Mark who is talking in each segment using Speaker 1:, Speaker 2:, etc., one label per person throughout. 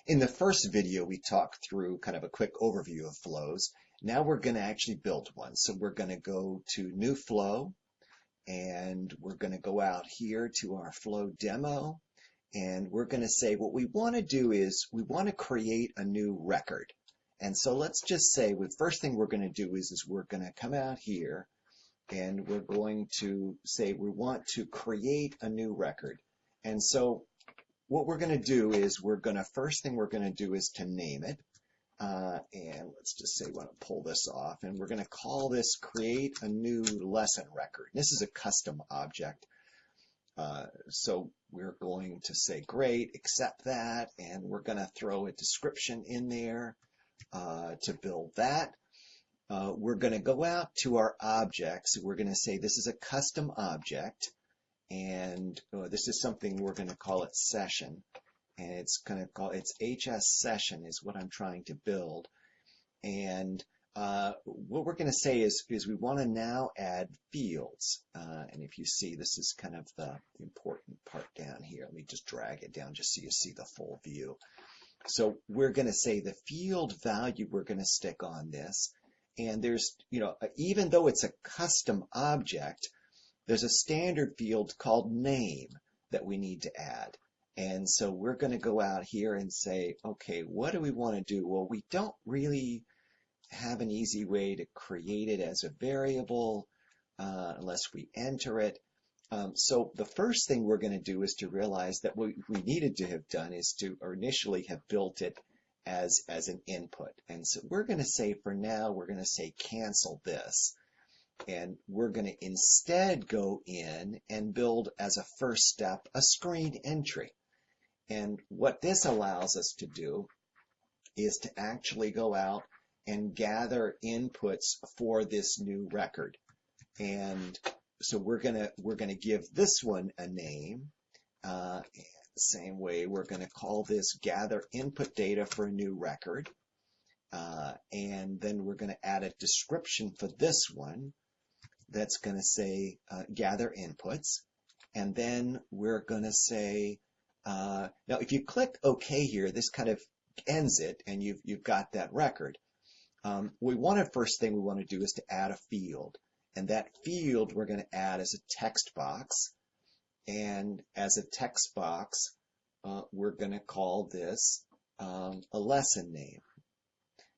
Speaker 1: In the first video, we talked through kind of a quick overview of flows. Now we're going to actually build one. So we're going to go to New Flow, and we're going to go out here to our flow demo, and we're going to say what we want to do is we want to create a new record. And so let's just say the first thing we're going to do is we're going to come out here, and we're going to say we want to create a new record. And so what we're going to do is first thing we're going to do is to name it. And let's just say we want to pull this off, and we're going to call this create a new lesson record. This is a custom object. So we're going to say great, accept that, and we're going to throw a description in there to build that. We're going to go out to our objects. We're going to say this is a custom object, and this is something we're going to call it session, and it's going to call it's HS session is what I'm trying to build. And what we're going to say is we want to now add fields, and if you see, this is kind of the important part down here. Let me just drag it down just so you see the full view. So we're going to say the field value we're going to stick on this, and there's, even though it's a custom object, there's a standard field called name that we need to add. And so we're going to go out here and say, okay, what do we want to do? Well, we don't really have an easy way to create it as a variable unless we enter it. So the first thing we're going to do is to realize that what we needed to have done is to initially have built it as an input. And so we're going to say for now, we're going to say cancel this. And we're going to instead go in and build as a first step a screen entry. And what this allows us to do is to actually go out and gather inputs for this new record. And so we're gonna give this one a name. Same way, we're going to call this gather input data for a new record. And then we're going to add a description for this one that's going to say gather inputs. And then we're going to say, now if you click OK here, this kind of ends it, and you've got that record. First thing we want to do is to add a field. And that field we're going to add as a text box. And as a text box, we're going to call this a lesson name.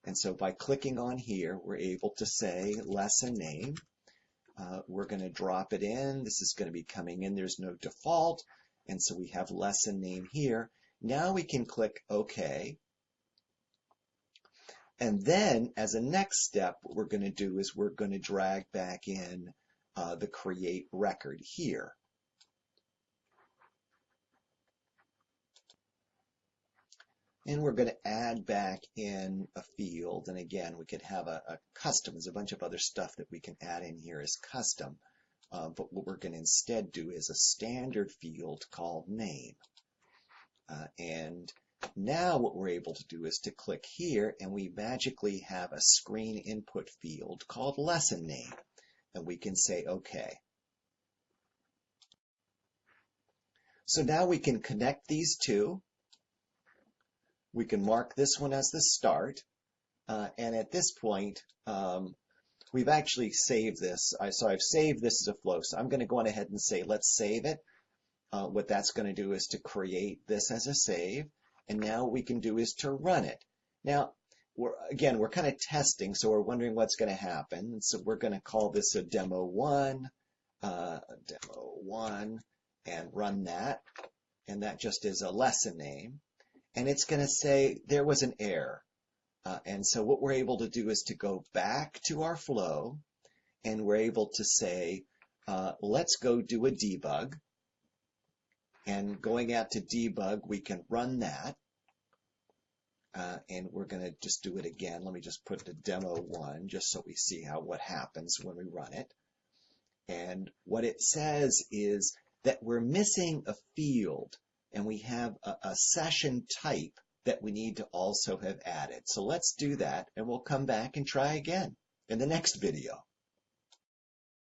Speaker 1: And so by clicking on here, we're able to say lesson name. We're going to drop it in. This is going to be coming in. There's no default. And so we have lesson name here. Now we can click OK. And then as a next step, what we're going to do is we're going to drag back in the create record here. And we're going to add back in a field. And again, we could have a custom. There's a bunch of other stuff that we can add in here as custom. But what we're going to instead do is a standard field called name. And now what we're able to do is to click here, and we magically have a screen input field called lesson name. And we can say OK. So now we can connect these two. We can mark this one as the start, and at this point, we've actually saved this. So I've saved this as a flow, so I'm going to go on ahead and say, let's save it. What that's going to do is to create this as a save, and now what we can do is to run it. Now, we're kind of testing, so we're wondering what's going to happen. So we're going to call this a demo1, and run that, and that just is a lesson name. And it's going to say there was an error. And so what we're able to do is to go back to our flow, and we're able to say, let's go do a debug. And going out to debug, we can run that. And we're going to just do it again. Let me just put the demo1 just so we see what happens when we run it. And what it says is that we're missing a field. And we have a session type that we need to also have added. So let's do that, and we'll come back and try again in the next video.